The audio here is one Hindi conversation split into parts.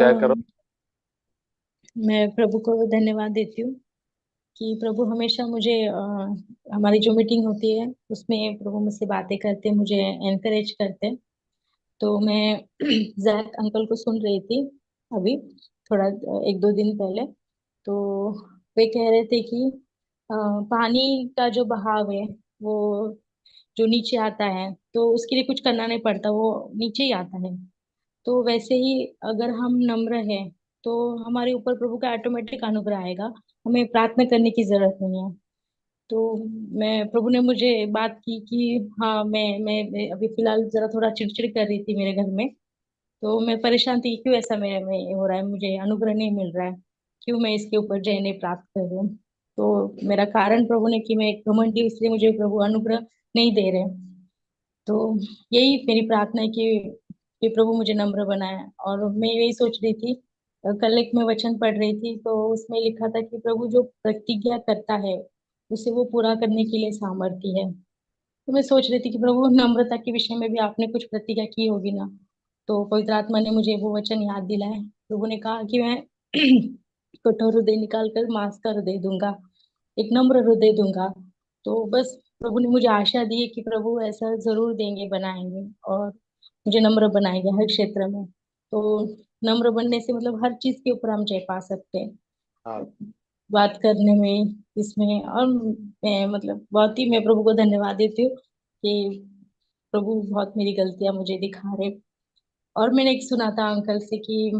क्या करो। मैं प्रभु को धन्यवाद देती हूँ कि प्रभु हमेशा मुझे हमारी जो मीटिंग होती है उसमें प्रभु मुझसे बातें करते, मुझे एनकरेज करते। तो मैं जैक अंकल को सुन रही थी अभी, थोड़ा एक दो दिन पहले। तो वे कह रहे थे कि पानी का जो बहाव है वो जो नीचे आता है तो उसके लिए कुछ करना नहीं पड़ता, वो नीचे ही आता है। तो वैसे ही अगर हम नम्र हैं तो हमारे ऊपर प्रभु का ऑटोमेटिक अनुग्रह आएगा, हमें प्रार्थना करने की जरूरत नहीं है। तो मैं प्रभु ने मुझे बात की कि हाँ, मैं अभी फिलहाल जरा थोड़ा चिड़चिड़ कर रही थी मेरे घर में। तो मैं परेशान थी, क्यों ऐसा मेरे में हो रहा है, मुझे अनुग्रह नहीं मिल रहा है, क्यों मैं इसके ऊपर जय नहीं प्राप्त कर रही हूँ। तो मेरा कारण प्रभु ने कि मैं एक घमंडी हूँ, इसलिए मुझे प्रभु अनुग्रह नहीं दे रहे। तो यही मेरी प्रार्थना है कि प्रभु मुझे नम्र बनाए। और मैं यही सोच रही थी, कल एक मैं वचन पढ़ रही थी तो उसमें लिखा था कि प्रभु जो प्रतिज्ञा करता है उसे वो पूरा करने के लिए सामर्थ्य है। तो मैं सोच रही थी कि प्रभु नम्रता के विषय में भी आपने कुछ प्रतिज्ञा की होगी ना। तो पवित्र आत्मा ने मुझे वो वचन याद दिलाए। प्रभु ने कहा कि मैं कठोर हृदय निकाल कर मांस का हृदय दूंगा, एक नम्र हृदय दूंगा। तो बस प्रभु ने मुझे आशा दी है कि प्रभु ऐसा जरूर देंगे, बनाएंगे और मुझे नम्र बनाएंगे हर क्षेत्र में। तो नम्र बनने से मतलब हर चीज के ऊपर हम जय पा सकते हैं, हाँ। बात करने में, इसमें। और मैं मतलब बहुत ही मैं प्रभु को धन्यवाद देती हूँ कि प्रभु बहुत मेरी गलतियां मुझे दिखा रहे। और मैंने एक सुना था अंकल से कि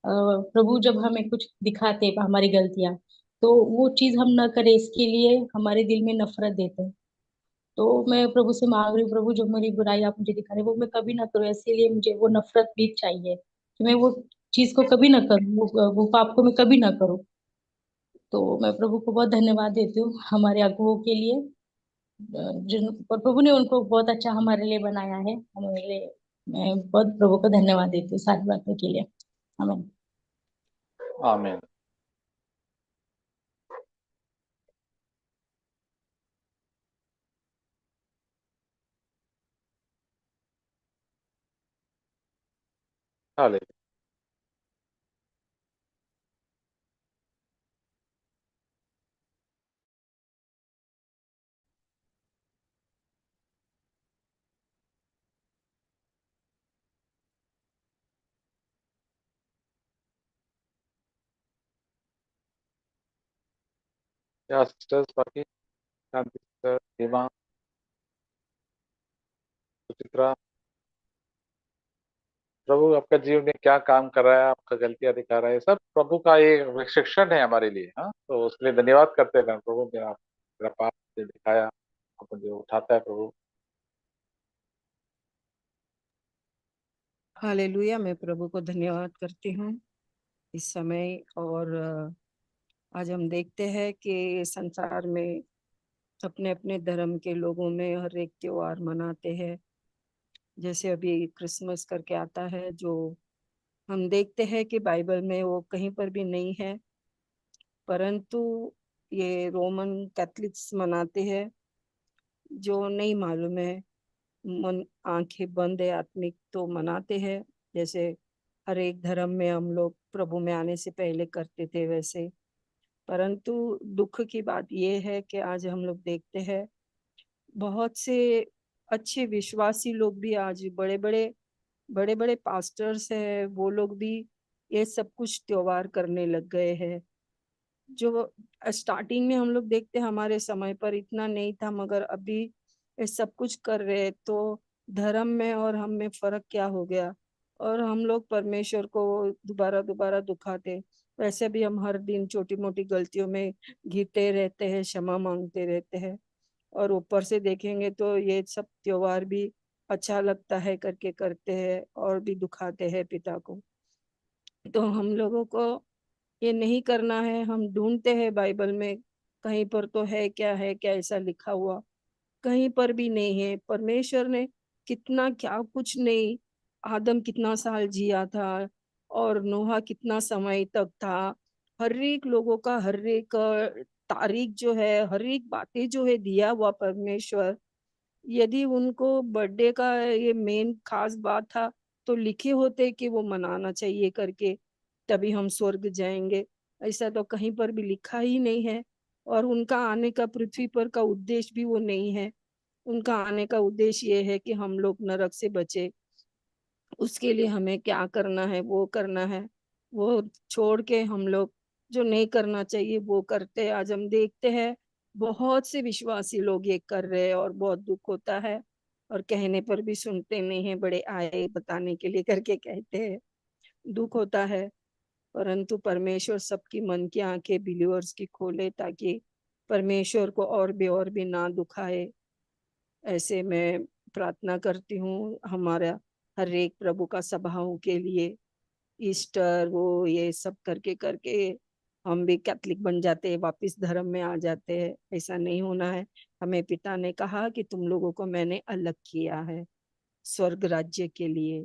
प्रभु जब हमें कुछ दिखाते हैं हमारी गलतियां, तो वो चीज हम ना करें इसके लिए हमारे दिल में नफरत देते हैं। तो मैं प्रभु से मांग रही हूँ, प्रभु जो मेरी बुराई आप मुझे दिखा रहे हैं वो मैं कभी ना करूँ, इसीलिए मुझे वो नफरत भी चाहिए कि मैं वो चीज को कभी ना करूँ, वो पाप को मैं कभी ना करूँ। तो मैं प्रभु को बहुत धन्यवाद देती हूँ हमारे अगुओं के लिए, जिन और प्रभु ने उनको बहुत अच्छा हमारे लिए बनाया है, हमारे लिए। मैं बहुत प्रभु को धन्यवाद देती हूँ सारी बातों के लिए। आमीन। आमीन। हाले। क्या सिस्टर्स बाकी? शांति सिस्टर, हेमा, सुचित्रा। प्रभु आपका जीवन में क्या काम कर रहा है, आपका गलतियां दिखा रहा है, सब प्रभु का एक शिक्षण है हमारे लिए। हाँ, तो उसके लिए धन्यवाद करते हैं प्रभु, मेरा मेरा पाप मुझे दिखाया, आप मुझे उठाता है प्रभु। हालेलुया। मैं प्रभु को धन्यवाद करती हूँ इस समय। और आज हम देखते हैं कि संसार में अपने अपने धर्म के लोगों में हर एक त्योहार मनाते हैं। जैसे अभी क्रिसमस करके आता है, जो हम देखते हैं कि बाइबल में वो कहीं पर भी नहीं है, परंतु ये रोमन कैथलिक्स मनाते हैं। जो नहीं मालूम है, मन आंखें बंद है आत्मिक, तो मनाते हैं। जैसे हर एक धर्म में हम लोग प्रभु में आने से पहले करते थे वैसे। परंतु दुख की बात यह है कि आज हम लोग देखते हैं बहुत से अच्छे विश्वासी लोग भी, आज बड़े बड़े पास्टर्स हैं, वो लोग भी ये सब कुछ त्योहार करने लग गए हैं। जो स्टार्टिंग में हम लोग देखते हमारे समय पर इतना नहीं था, मगर अभी ये सब कुछ कर रहे हैं। तो धर्म में और हम में फर्क क्या हो गया? और हम लोग परमेश्वर को दोबारा दोबारा दुखाते। वैसे भी हम हर दिन छोटी मोटी गलतियों में घिरते रहते हैं, क्षमा मांगते रहते हैं। और ऊपर से देखेंगे तो ये सब त्योहार भी अच्छा लगता है करके करते हैं और भी दुखाते हैं पिता को। तो हम लोगों को ये नहीं करना है। हम ढूंढते हैं बाइबल में, कहीं पर तो है क्या ऐसा लिखा हुआ? कहीं पर भी नहीं है। परमेश्वर ने कितना क्या कुछ नहीं, आदम कितना साल जिया था और नोहा कितना समय तक था। हर एक लोगों का हर एक तारीख जो है, हर एक बातें जो है दिया हुआ परमेश्वर। यदि उनको बर्थडे का ये मेन खास बात था, तो लिखे होते कि वो मनाना चाहिए करके, तभी हम स्वर्ग जाएंगे। ऐसा तो कहीं पर भी लिखा ही नहीं है। और उनका आने का पृथ्वी पर का उद्देश्य भी वो नहीं है। उनका आने का उद्देश्य ये है कि हम लोग नरक से बचे। उसके लिए हमें क्या करना है वो करना है। वो छोड़ के हम लोग जो नहीं करना चाहिए वो करते हैं। आज हम देखते हैं बहुत से विश्वासी लोग ये कर रहे हैं और बहुत दुख होता है। और कहने पर भी सुनते नहीं है, बड़े आए बताने के लिए करके कहते हैं, दुख होता है। परंतु परमेश्वर सबकी मन की आंखें बिलीवर्स की खोले, ताकि परमेश्वर को और भी ना दुखाए। ऐसे मैं प्रार्थना करती हूँ हमारा हर एक प्रभु का सभाओं के लिए। ईस्टर वो ये सब करके करके हम भी कैथलिक बन जाते हैं, वापिस धर्म में आ जाते हैं। ऐसा नहीं होना है। हमें पिता ने कहा कि तुम लोगों को मैंने अलग किया है स्वर्ग राज्य के लिए।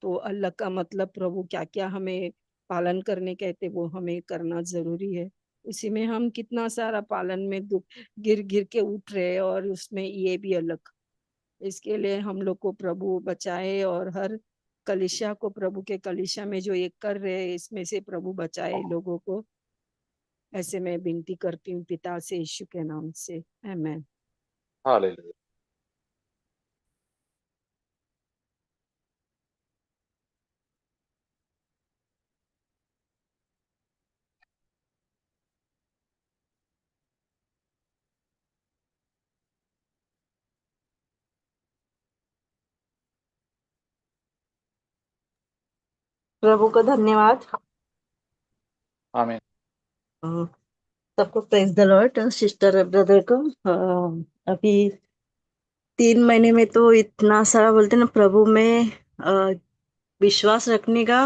तो अलग का मतलब प्रभु क्या क्या हमें पालन करने कहते वो हमें करना जरूरी है। उसी में हम कितना सारा पालन में दुख गिर गिर के उठ रहे हैं, और उसमें ये भी अलग। इसके लिए हम लोग को प्रभु बचाए, और हर कलिशा को प्रभु के कलिशा में जो ये कर रहे हैं इसमें से प्रभु बचाए लोगों को। ऐसे मैं विनती करती हूँ पिता से यीशु के नाम से, आमीन। हालेलुया। प्रभु को धन्यवाद। आमीन। अ, सबको praise the Lord. Sister brother को अभी 3 महीने में तो इतना सारा बोलते ना प्रभु में विश्वास रखने का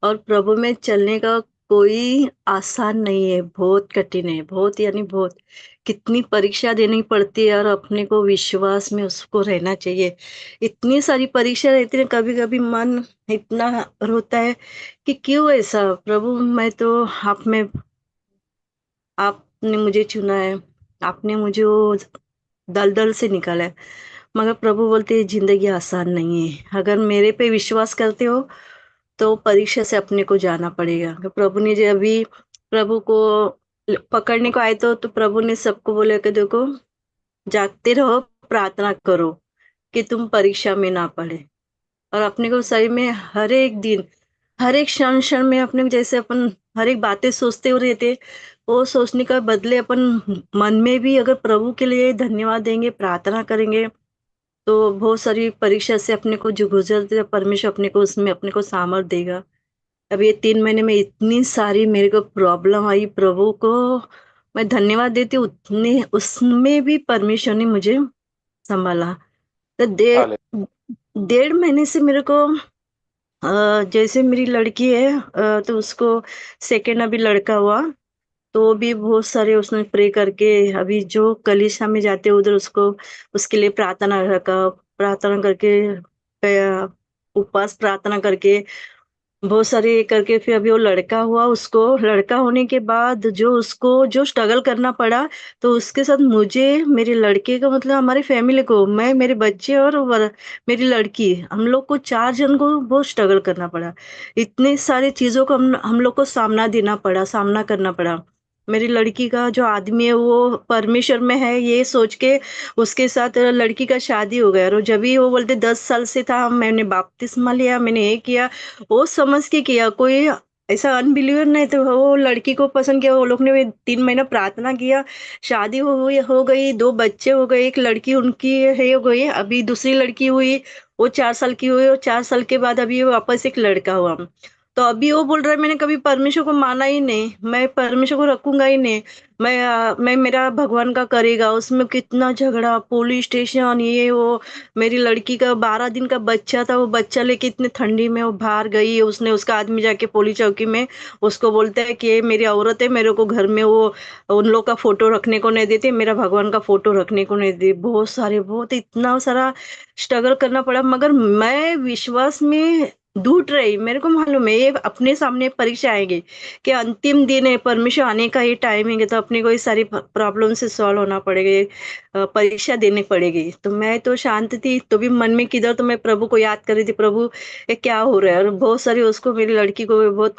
और प्रभु में चलने का कोई आसान नहीं है, बहुत कठिन है, बहुत यानी बहुत। कितनी परीक्षा देनी पड़ती है और अपने को विश्वास में उसको रहना चाहिए। इतनी सारी परीक्षा रहती है, कभी कभी मन इतना रोता है कि क्यों ऐसा प्रभु, मैं तो आप में, आपने मुझे चुना है, आपने मुझे वो दलदल से निकाला है। मगर प्रभु बोलते हैं जिंदगी आसान नहीं है। अगर मेरे पे विश्वास करते हो तो परीक्षा से अपने को जाना पड़ेगा। तो प्रभु ने जो अभी प्रभु को पकड़ने को आए तो प्रभु ने सबको बोला कि देखो, जागते रहो, प्रार्थना करो कि तुम परीक्षा में ना पड़े। और अपने को सही में हर एक दिन, हर एक क्षण क्षण में अपने को जैसे अपन हर एक बातें सोचते हुए रहते, वो सोचने का बदले अपन मन में भी अगर प्रभु के लिए धन्यवाद देंगे, प्रार्थना करेंगे, तो बहुत सारी परीक्षा से अपने को जो गुजरते परमेश्वर अपने को उसमें अपने को सामर्थ देगा। अब ये 3 महीने में इतनी सारी मेरे को प्रॉब्लम आई, प्रभु को मैं धन्यवाद देती हूँ, उतने उसमें भी परमेश्वर ने मुझे संभाला। तो हालेलुया। 1.5 महीने से मेरे को जैसे मेरी लड़की है, तो उसको सेकेंड अभी लड़का हुआ, तो भी बहुत सारे उसने प्रे करके अभी जो कलीसिया में जाते उधर उसको उसके लिए प्रार्थना रखा, प्रार्थना करके उपवास प्रार्थना करके बहुत सारे ये करके फिर अभी वो लड़का हुआ। उसको लड़का होने के बाद जो उसको जो स्ट्रगल करना पड़ा, तो उसके साथ मुझे, मेरे लड़के का मतलब हमारी फैमिली को, मैं, मेरे बच्चे और मेरी लड़की, हम लोग को 4 जन को बहुत स्ट्रगल करना पड़ा। इतने सारी चीजों को हम लोग को सामना करना पड़ा। मेरी लड़की का जो आदमी है वो परमेश्वर में है ये सोच के उसके साथ लड़की का शादी हो गया। और जब भी वो बोलते 10 साल से था, मैंने बपतिस्मा लिया, मैंने ये किया, वो समझ के किया, कोई ऐसा अनबिलीवर नहीं। तो वो लड़की को पसंद किया, वो लोग ने 3 महीना प्रार्थना किया, शादी हो गई, 2 बच्चे हो गए, एक लड़की उनकी है हो गई, अभी दूसरी लड़की हुई, वो 4 साल की हुई, और 4 साल के बाद अभी वापस एक लड़का हुआ। तो अभी वो बोल रहा है मैंने कभी परमेश्वर को माना ही नहीं, मैं परमेश्वर को रखूंगा ही नहीं, मैं मेरा भगवान का करेगा। उसमें कितना झगड़ा, पुलिस स्टेशन, ये वो। मेरी लड़की का 12 दिन का बच्चा था, वो बच्चा लेके इतने ठंडी में वो बाहर गई, उसने उसका आदमी जाके पुलिस चौकी में उसको बोलता है कि ये मेरी औरत है, मेरे को घर में वो उन लोग का फोटो रखने को नहीं देते, मेरा भगवान का फोटो रखने को नहीं दे। बहुत सारे, बहुत इतना सारा स्ट्रगल करना पड़ा। मगर मैं विश्वास में ढूंढ रही, मेरे को मालूम है ये अपने सामने परीक्षा आएगी कि अंतिम दिन है, परमेश्वर आने का ही टाइमिंग है, तो अपने को ये सारी प्रॉब्लम से सॉल्व होना पड़ेगा, ये परीक्षा देनी पड़ेगी। तो मैं तो शांत थी, तो भी मन में किधर तो मैं प्रभु को याद कर रही थी, प्रभु ये क्या हो रहा है। और बहुत सारी उसको, मेरी लड़की को भी बहुत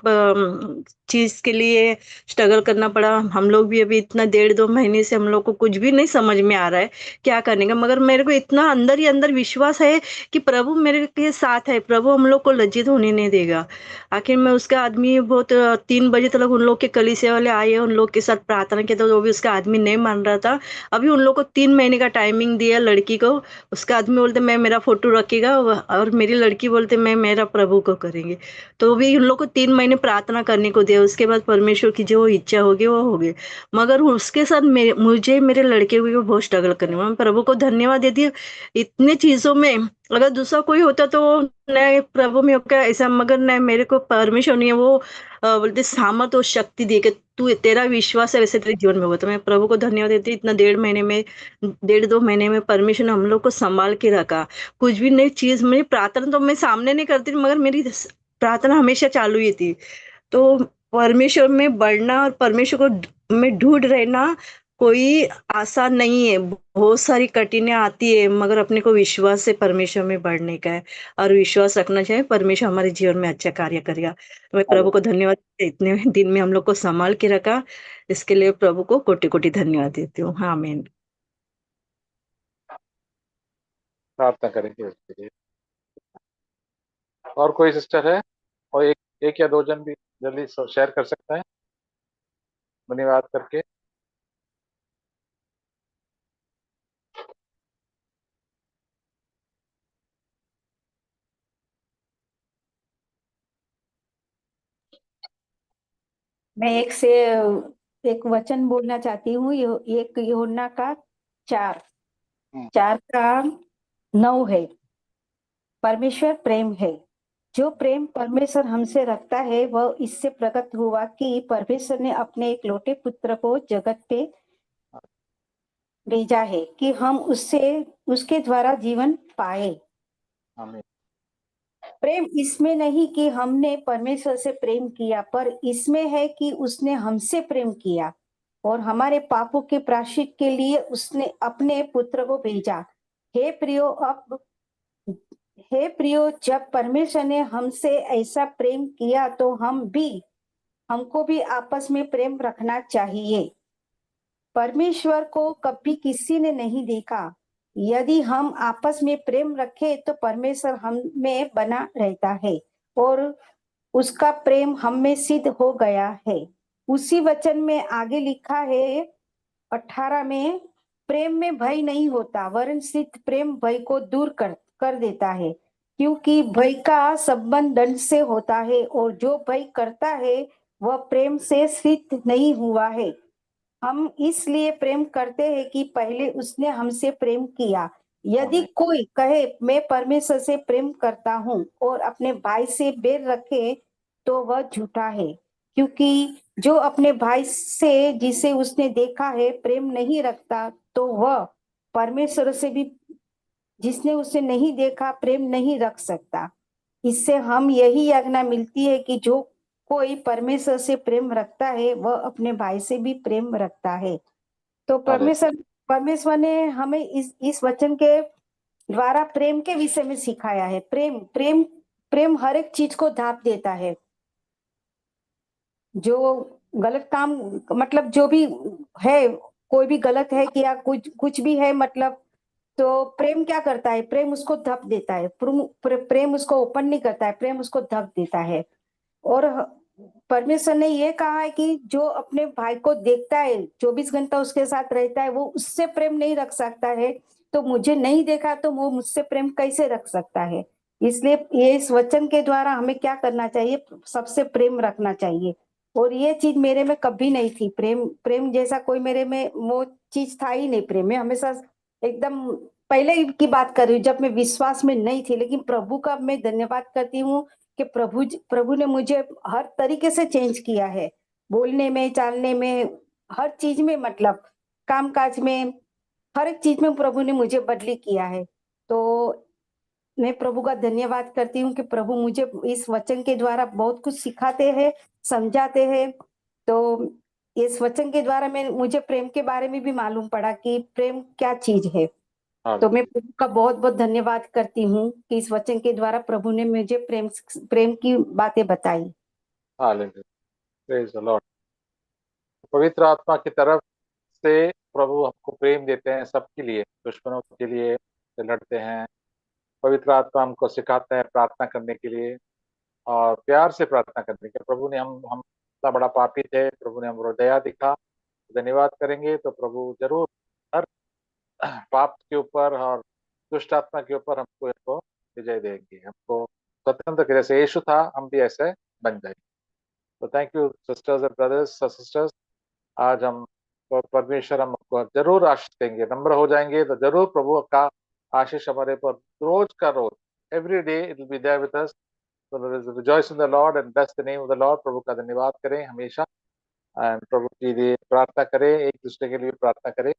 चीज के लिए स्ट्रगल करना पड़ा। हम लोग भी अभी इतना 1.5-2 महीने से हम लोग को कुछ भी नहीं समझ में आ रहा है क्या करने का, मगर मेरे को इतना अंदर ही अंदर विश्वास है कि प्रभु मेरे के साथ है, प्रभु हम लोग को लज्जित होने नहीं देगा। आखिर में उसका आदमी बहुत 3 बजे तक उन लोग के कलीसिया वाले आए, उन लोग के साथ प्रार्थना किया, तो वो भी उसका आदमी नहीं मान रहा था। अभी उन लोग को 3 महीने का टाइमिंग दिया लड़की को। उसका आदमी बोलते मैं मेरा फोटो रखेगा, और मेरी लड़की बोलते मैं मेरा प्रभु को करेंगे। तो भी उन लोग को 3 महीने प्रार्थना करने को दिया, उसके बाद परमेश्वर की जो इच्छा होगी वो होगी। मगर उसके साथ मुझे मेरे लड़के को भी बहुत स्ट्रगल करने में, मैं प्रभु को धन्यवाद देती हूँ इतने चीजों में। अगर दूसरा कोई होता तो नहीं, प्रभु में क्या ऐसा, मगर नहीं, मेरे को परमेश्वर नहीं है वो बोलते सामर्थ और शक्ति दे के तू तेरा विश्वास है वैसे तेरे जीवन में हुआ। तो मैं प्रभु को धन्यवाद देती हूँ, इतना 1.5 महीने में, 1.5-2 महीने में परमेश्वर ने हम लोग को संभाल के रखा। कुछ भी नई चीज, मेरी प्रार्थना तो मैं सामने नहीं करती थी, मगर मेरी प्रार्थना हमेशा चालू ही थी। तो परमेश्वर में बढ़ना और परमेश्वर को में ढूंढ रहना कोई आसान नहीं है, बहुत सारी कठिनाइयां आती है, मगर अपने को विश्वास से परमेश्वर में बढ़ने का है, और विश्वास रखना चाहिए, परमेश्वर हमारे जीवन में अच्छा कार्य करेगा। तो मैं प्रभु को धन्यवाद देती हूँ, इतने दिन में हम लोग को संभाल के रखा, इसके लिए प्रभु को कोटि कोटि धन्यवाद देती हूँ। हाँ, आमीन। प्रार्थना करेंगे उसके लिए। और कोई सिस्टर है? और एक या दो जन भी जल्दी शेयर कर सकते हैं धन्यवाद करके। मैं एक वचन बोलना चाहती हूँ। एक यूहन्ना का 4:9 है। परमेश्वर प्रेम है, जो प्रेम परमेश्वर हमसे रखता है वह इससे प्रकट हुआ कि परमेश्वर ने अपने एक लौटे पुत्र को जगत पे भेजा है कि हम उसके द्वारा जीवन पाए। आमीन। प्रेम इसमें नहीं कि हमने परमेश्वर से प्रेम किया, पर इसमें है कि उसने हमसे प्रेम किया और हमारे पापों के प्रायश्चित के लिए उसने अपने पुत्र को भेजा। हे प्रियो, जब परमेश्वर ने हमसे ऐसा प्रेम किया तो हमको भी आपस में प्रेम रखना चाहिए। परमेश्वर को कभी किसी ने नहीं देखा। यदि हम आपस में प्रेम रखें तो परमेश्वर हम में बना रहता है और उसका प्रेम हम में सिद्ध हो गया है। उसी वचन में आगे लिखा है 18 में, प्रेम में भय नहीं होता, वरन सिद्ध प्रेम भय को दूर कर देता है, क्योंकि भय का संबंध दंड से होता है, और जो भय करता है वह प्रेम से सिद्ध नहीं हुआ है। हम इसलिए प्रेम करते हैं कि पहले उसने हमसे प्रेम किया। यदि कोई कहे मैं परमेश्वर से प्रेम करता हूँ और अपने भाई से बैर रखे तो वह झूठा है, क्योंकि जो अपने भाई से जिसे उसने देखा है प्रेम नहीं रखता, तो वह परमेश्वर से भी जिसने उसे नहीं देखा प्रेम नहीं रख सकता। इससे हम यही आज्ञा मिलती है कि जो कोई परमेश्वर से प्रेम रखता है वह अपने भाई से भी प्रेम रखता है। तो परमेश्वर ने हमें इस वचन के द्वारा प्रेम के विषय में सिखाया है। प्रेम प्रेम प्रेम हर एक चीज को ढांप देता है। जो गलत काम, मतलब जो भी है, कोई भी गलत है कि या कुछ भी है, मतलब तो प्रेम क्या करता है, प्रेम उसको ढक देता है। प्रेम उसको ओपन नहीं करता है, प्रेम उसको ढक देता है। और परमेश्वर ने ये कहा है कि जो अपने भाई को देखता है, 24 घंटा उसके साथ रहता है, वो उससे प्रेम नहीं रख सकता है, तो मुझे नहीं देखा तो वो मुझसे प्रेम कैसे रख सकता है। इसलिए ये इस वचन के द्वारा हमें क्या करना चाहिए, सबसे प्रेम रखना चाहिए। और ये चीज मेरे में कभी नहीं थी। प्रेम जैसा कोई मेरे में वो चीज था ही नहीं। प्रेम में हमेशा एकदम पहले की बात कर रही हूँ, जब मैं विश्वास में नहीं थी। लेकिन प्रभु का मैं धन्यवाद करती हूँ कि प्रभु ने मुझे हर तरीके से चेंज किया है, बोलने में, चालने में, हर चीज में, मतलब काम काज में, हर एक चीज में प्रभु ने मुझे बदली किया है। तो मैं प्रभु का धन्यवाद करती हूँ कि प्रभु मुझे इस वचन के द्वारा बहुत कुछ सिखाते हैं, समझाते हैं। तो इस वचन के द्वारा मुझे प्रेम के बारे में भी मालूम पड़ा कि प्रेम क्या चीज है। तो मैं प्रभु का बहुत बहुत धन्यवाद करती हूँ कि इस वचन के द्वारा प्रभु ने मुझे प्रेम की बातें बताई। Hallelujah, praise the Lord. पवित्र आत्मा की तरफ से प्रभु हमको प्रेम देते हैं सबके लिए, दुश्मनों के लिए जो लड़ते हैं। पवित्र आत्मा हमको सिखाता है प्रार्थना करने के लिए और प्यार से प्रार्थना करने के। प्रभु ने हम इतना बड़ा पापी थे, प्रभु ने हमको दया दिखा, धन्यवाद करेंगे तो प्रभु जरूर हर पाप के ऊपर और दुष्ट आत्मा के ऊपर हमको विजय देंगे, हमको स्वतंत्र के जैसे यीशु था हम भी ऐसे बन जाएंगे। तो thank you sisters and brothers sisters. आज हम परमेश्वर हमको जरूर आशीष देंगे, नम्र हो जाएंगे तो जरूर प्रभु का आशीष हमारे पर रोज का रोज, every day it will be there with us. So rejoice in the Lord and bless the name of the Lord। प्रभु का धन्यवाद करें हमेशा एंड प्रभु के लिए प्रार्थना करें, एक दूसरे के लिए प्रार्थना करें।